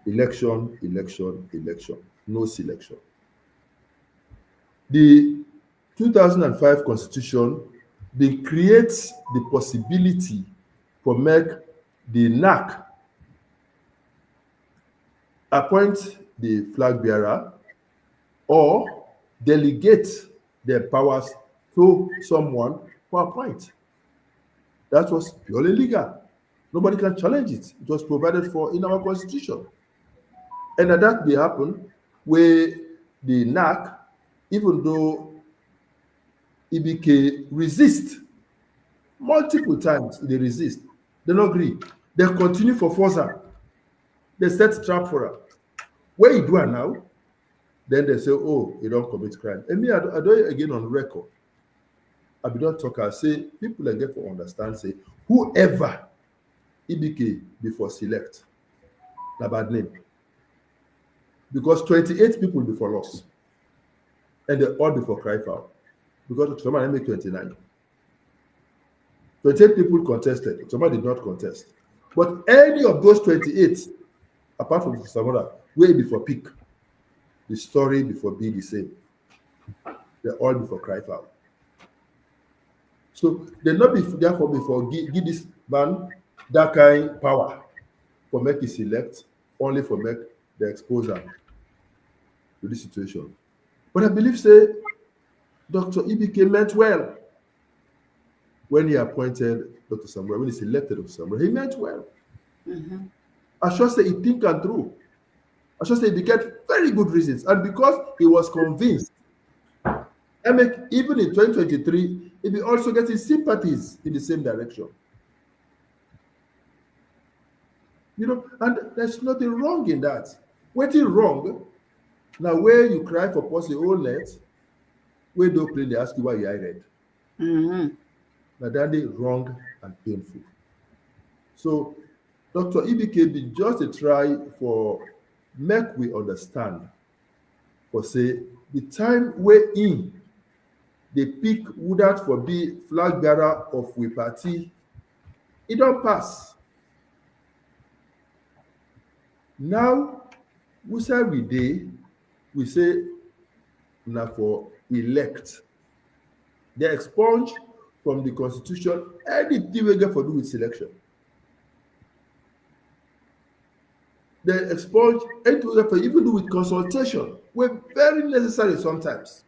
Election, election, election, no selection. The 2005 constitution, they create the possibility for make the NAC appoint the flag bearer or delegate their powers to someone who appoint. That was purely legal. Nobody can challenge it. It was provided for in our constitution. And that may happen where the NAC, even though EBK resist multiple times, they resist. They don't agree. They continue for further. They set trap for her. Where you do it now, then they say, oh, you don't commit crime. And me, I do it again on record. I be not talk, I say, people that get to understand, say, whoever EBK before select, na bad name. Because 28 people before loss. And they all before cry foul. Because somebody make 29. 28 people contested. Somebody did not contest. But any of those 28, apart from Samora, way before pick, the story before be the same. They all before cry foul. So they not be therefore before give this man that kind of power for make it select, only for make the exposure to this situation. But I believe say Dr. EBK meant well when he appointed Dr. Samuel, when he selected Dr. Samuel, he meant well. Mm-hmm. I should say he think and through. I should say he get very good reasons. And because he was convinced, I mean, even in 2023, he be also getting sympathies in the same direction. You know, and there's nothing wrong in that. What's wrong? Now, where you cry for pussy all night, where don't play, they ask you why you are red. Mm-hmm. Now, that is wrong and painful. So, Dr. EBK be just a try for make we understand, for say, the time where in they pick would that for be flag bearer of we party, it don't pass. Now, we say we say now for elect. They expunge from the constitution anything we get for do with selection. They expunge anything we get for even do with consultation. We're very necessary sometimes.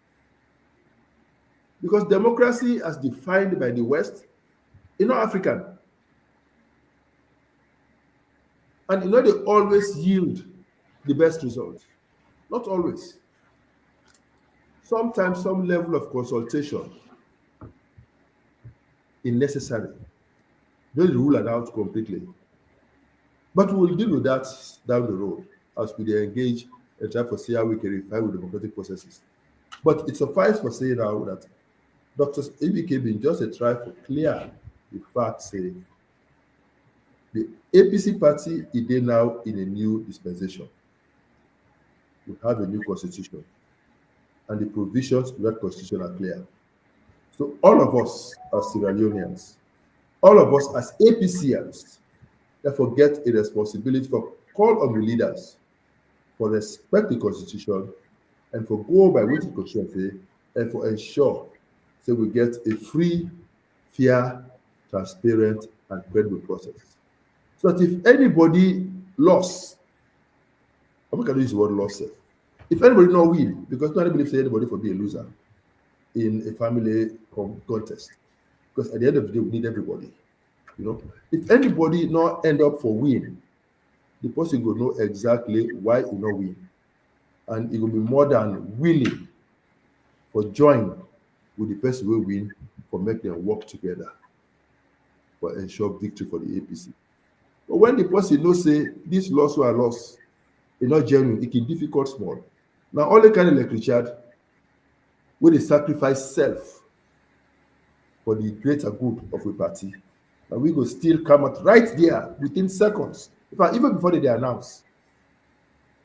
Because democracy as defined by the West is not African. And you know they always yield the best results. Not always. Sometimes some level of consultation is necessary. Don't rule it out completely. But we'll deal with that down the road as we engage and try to see how we can refine with democratic processes. But it suffices for saying now that Dr. EBK been just a try for clear the fact say the APC party is now in a new dispensation. We have a new constitution, and the provisions of that constitution are clear. So all of us as Sierra Leoneans, all of us as APCians, therefore get a responsibility for call on the leaders for respect the constitution and for go by what the constitution say, and for ensure that we get a free, fair, transparent, and credible process. So that if anybody lost, I'm not going to use the word loss. If anybody not win, because nobody believes anybody for be a loser in a family contest. Because at the end of the day, we need everybody. You know, if anybody not end up for win, the person will know exactly why he not win, and it will be more than willing for join with the person who win for make them work together for ensure victory for the APC. But when the person knows say this loss or loss, it's not genuine, it can difficult small. Now only kind of like Richard, when they sacrifice self for the greater good of a party, and we will still come out right there within seconds In fact, even before they announce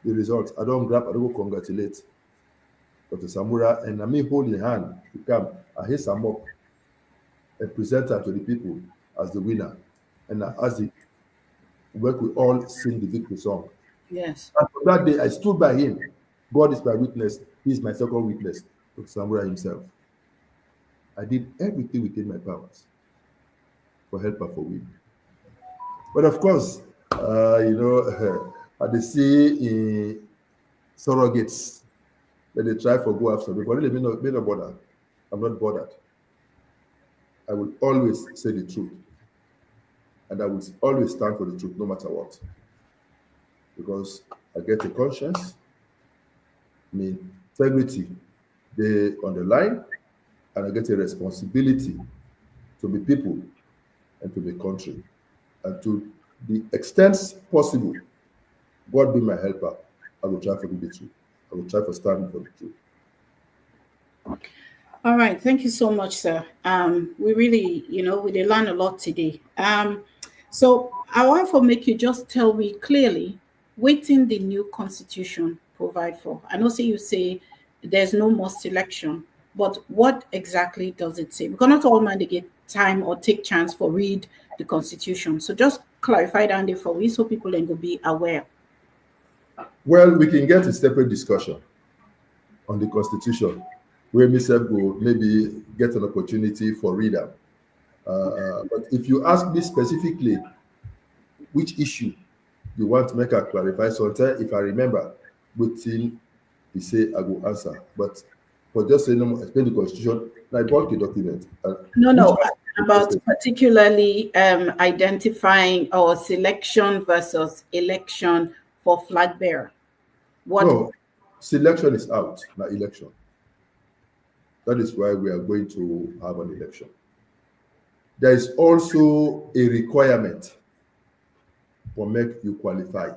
the results, I don't go congratulate Dr. Samura, and I may hold in hand to come and hit some up and present her to the people as the winner. And as the work, we all sing the victory song. Yes. And from that day, I stood by him. God is my witness. He is my second witness, Dr. Samura himself. I did everything within my powers for help her for win. But of course, they see in surrogates that they try for go after me, but really, me not bother. I'm not bothered. I will always say the truth, and I will always stand for the truth, no matter what. Because I get a conscience, integrity, they on the line, and I get a responsibility to the people and to the country, and to the extent possible, God be my helper. I will try for the truth. I will try for standing for the truth. All right, thank you so much, sir. We really, we learn a lot today. So I want to make you just tell me clearly, waiting the new constitution provide for. I know you say there's no more selection, but what exactly does it say? Because not all men they get time or take chance for read the constitution. So just clarify that there for we so people can go be aware. Well, we can get a separate discussion on the constitution where myself will maybe get an opportunity for reader. But if you ask me specifically which issue you want to make a clarify, so if I remember within he say I will answer. But for just saying explain the constitution, I bought the document. No, about particularly identifying our selection versus election for flag bearer. No, selection is out, not election. That is why we are going to have an election. There is also a requirement for make you qualify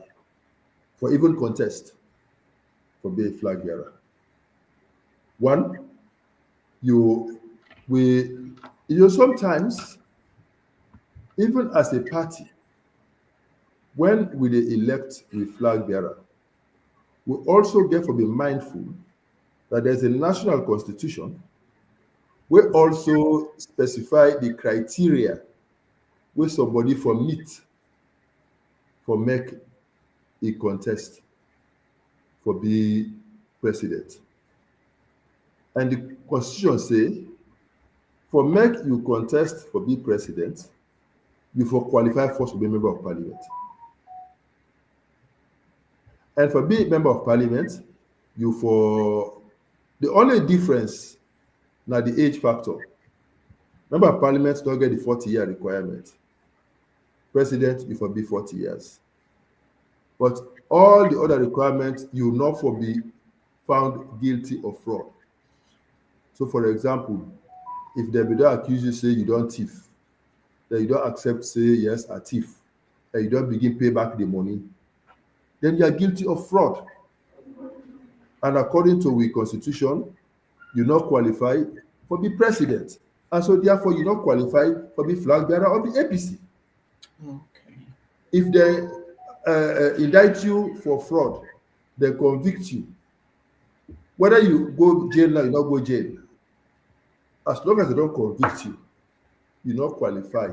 for even contest for being a flag bearer. One, sometimes even as a party, when we elect a flag bearer, we also get to be mindful that there's a national constitution. We also specify the criteria where somebody for meet for make a contest for be president. And the constitution say, for make you contest for be president, you for qualify first to be member of parliament. And for being member of parliament, the only difference now the age factor. Member of parliament don't get the 40-year requirement. President, you for be 40 years. But all the other requirements, you not for be found guilty of fraud. So for example, if they don't accuse you, say you don't thief, then you don't accept, say yes, I thief, and you don't begin pay back the money, then you are guilty of fraud. And according to the constitution, you not qualify for be president. And so therefore you not qualify for be flag bearer of the APC. Okay. If they indict you for fraud, they convict you. Whether you go jail or you not go jail, as long as they don't convict you, you not qualify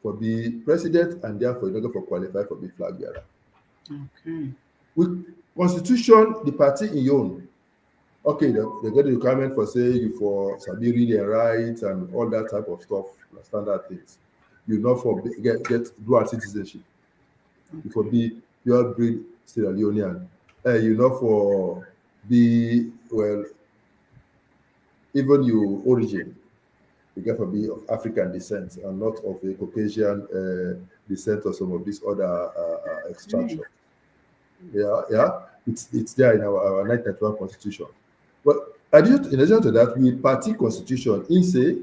for the president, and therefore you not go for qualify for the flag bearer. Okay. With constitution, the party in your own, okay, they get the requirement for say you for sabi read and write and all that type of stuff, standard things. You not for get dual citizenship. You for be pure breed Sierra Leonean. You not for be even your origin, you get for be of African descent and not of a Caucasian descent or some of these other extraction. Yeah, it's there in our 1991 constitution. But in addition to that, with party constitution, it say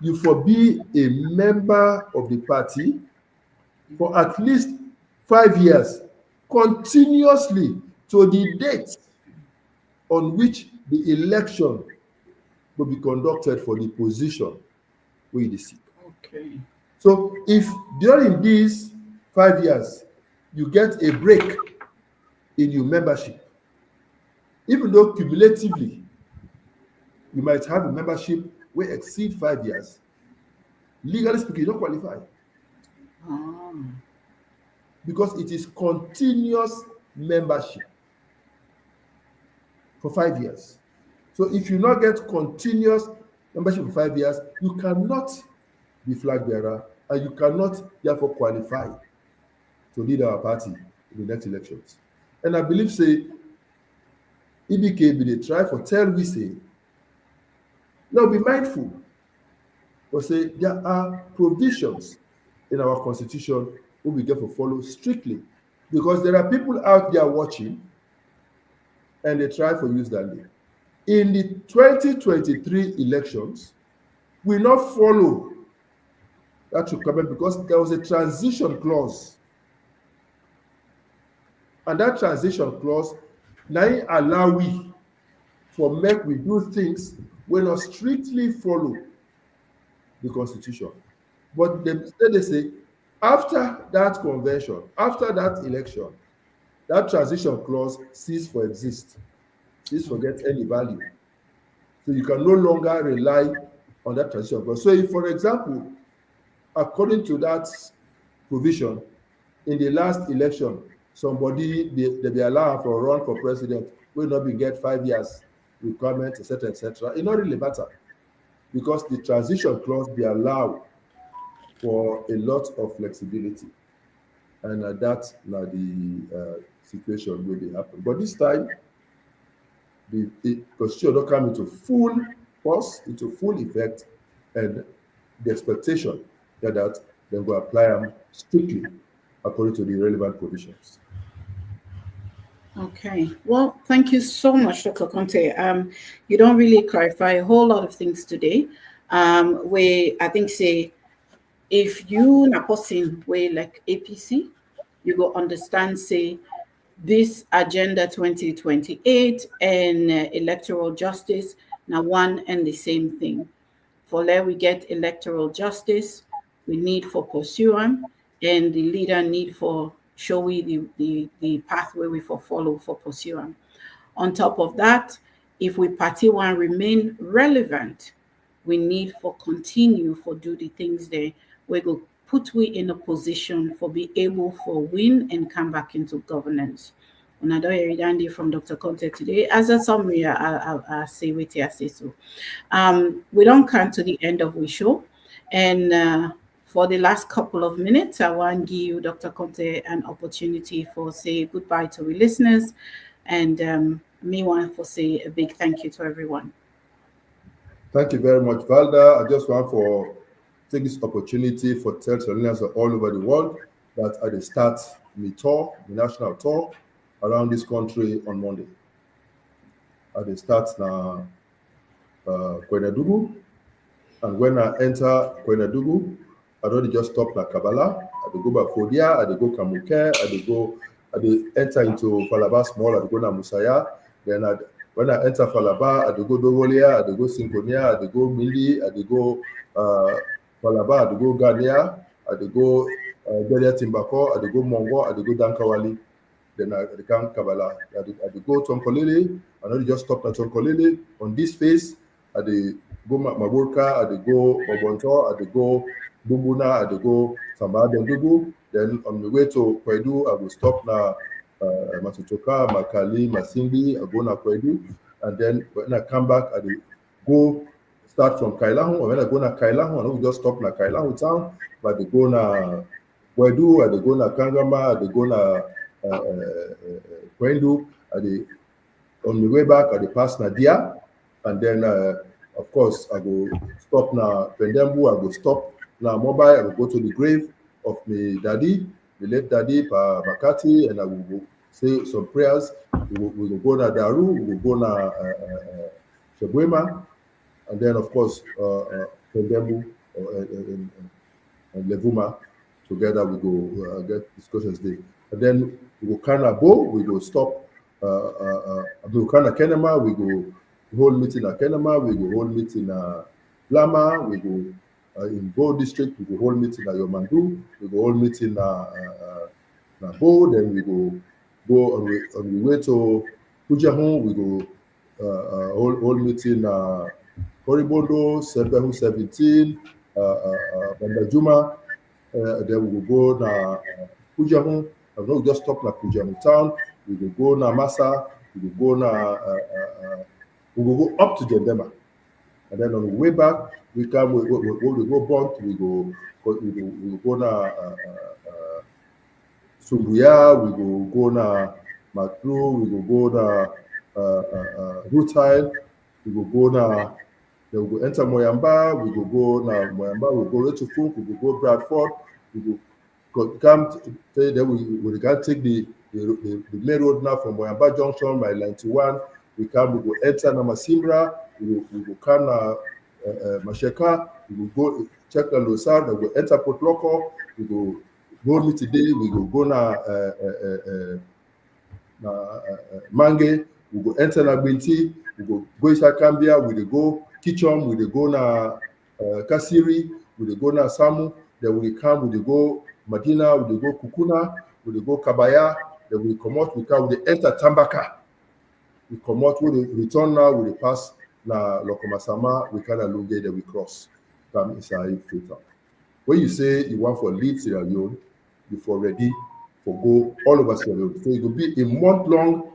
you for be a member of the party for at least 5 years continuously to the date on which the election will be conducted for the position where you seek. Okay. So if during these 5 years you get a break in your membership. Even though cumulatively, you might have a membership will exceed 5 years, legally speaking, you don't qualify. Because it is continuous membership for 5 years. So if you not get continuous membership for 5 years, you cannot be flag bearer and you cannot therefore qualify to lead our party in the next elections. And I believe say EBK be dey try for tell we say, now be mindful, but say there are provisions in our constitution who we get to follow strictly, because there are people out there watching and they try to use that name. In the 2023 elections, we not follow that requirement because there was a transition clause. And that transition clause now allow we for make we do things we not strictly follow the constitution. But they say after that convention, after that election, that transition clause cease for exist, cease for get any value. So you can no longer rely on that transition clause. So if, for example, according to that provision, in the last election, somebody they be allowed for run for president will not be get 5 years requirement, etc., etc. It not really matter because the transition clause be allowed for a lot of flexibility, and that's not the situation where they happen. But this time, the constitution don't come into full force, into full effect, and the expectation that they will apply them strictly according to the relevant provisions. Okay. Well, thank you so much, Dr. Konteh. You don't really clarify a whole lot of things today. Where I think say if you na person way like APC, you go understand say this agenda 2028 and electoral justice now one and the same thing. For there we get electoral justice, we need for pursuing, and the leader need for show we the pathway we for follow for pursuing. On top of that, if we party one remain relevant, we need for continue for do the things there. We go put we in a position for be able for win and come back into governance. Another area from Dr. Konteh today. As a summary, I say what I say so. We don't come to the end of the show, and for the last couple of minutes, I want to give you, Dr. Konteh, an opportunity for say goodbye to the listeners, and me want to say a big thank you to everyone. Thank you very much, Valda. I just want to take this opportunity for tell Sierra Leoneans all over the world that I will start my tour, the national tour around this country on Monday. I will start now Kwenedugu, and when I enter Kwenedugu, I don't just stop na Kabbalah. I will go back Fodia, I will go Kamuke, I will enter into Falaba small, I will go na Musaya. Then when I enter Falaba, I will go Dogolia, I will go Sinkonia, I will go Mili, I will go Falaba, I will go Gania, I will go Beria Timbako, I will go Mongo, I will go Dankawali. Then I come Kabbalah. I will go Tonkolele, I don't just stop na Tonkolele. On this phase, I will go Maburka, I will go Mabonto, I will go Bumbuna, I will go Sambada. Then on the way to Kwedu, I will stop na Matutoka, Makali, Masindi, I go na Kwedu, and then when I come back, I will go start from Kailahu, and when I go na Kailahu, I don't just stop na Kailahu town, but I go na Kwedu, I go na Kangama, I go na Kwendu, on the way back, I pass na Dia, and then of course I go stop na Pendembu, I go stop na Mobile, I will go to the grave of my daddy, the late daddy, Pa Makati, and I will go say some prayers. We will go na Daru, we will go na Shebwema, and then of course Pendembu and Levuma. Together we go get discussions there. And then we go Kanabo, we go stop we go Kana Kenema, we go hold meeting at Kenema, we go hold meeting at Lama, we go in Bo district, we go hold meeting at Yomandu, we go hold meeting at Nabo, then we go on the way to Kujahun, we go all meeting Koribondo, Sebehu 17, Bandajuma, then we will go na Kujahun. I know we just stop na Kujahun town. We will go na Massa. We will go na we will go up to Jendema, and then on the way back we come. We go Bont. We go na Sumbuya. We go na Matru. We go na Rutile. We go na. Then we go enter Moyamba. We go na Moyamba. We go to Funk. We go Bradford. We go come. Then we can take the main road now from Moyamba Junction by 91. We go enter na Masimbra. We go come na Masheka. We go check the Losar. Then we enter Port Loko. We go meet today. We go na Mange. We go enter na Binti. We go Isha Kambia. We go Kichom. We go na Kasiri. We go na Samu. Then we come. We go Madina. We go Kukuna. We go Kabaya. Then we come out. We enter Tambaka. We come out. We return now. We pass na Lokomasama. We kind of Lunge. Then we cross. Come inside Freetown. When you say you want for lead Sierra Leone, you for ready for go all over Sierra Leone. So it will be a month-long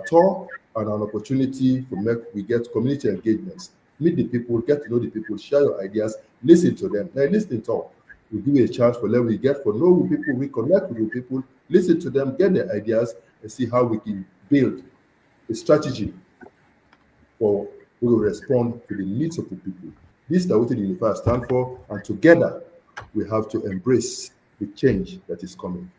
tour and an opportunity to we get community engagements, meet the people, get to know the people, share your ideas, listen to them. Now listen to talk. We give you a chance for them. We get for know people, we connect with the people, listen to them, get their ideas, and see how we can build a strategy for we will respond to the needs of the people. This is what the Unifier stands for, and together we have to embrace the change that is coming.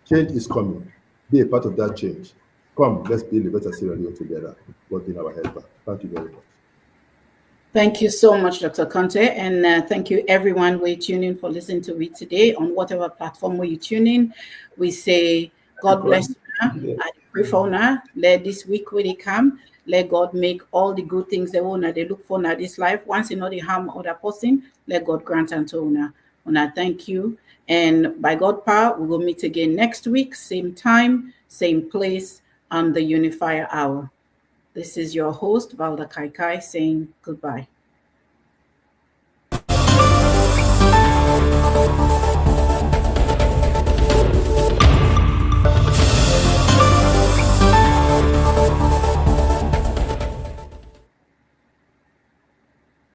Change is coming. Be a part of that change. Come, let's build a better Sierra Leone together, working our helper. Thank you very much. Thank you so much, Dr. Konteh, and thank you everyone who tune in for listening to me today on whatever platform where you tune in. We say God bless you. I pray for now. Let this week when they come, let God make all the good things they want they look for in this life. Once you know they harm other person, let God grant unto una. Una, thank you. And by God's power, we will meet again next week, same time, same place on the Unifier Hour. This is your host, Valda Kaikai, saying goodbye.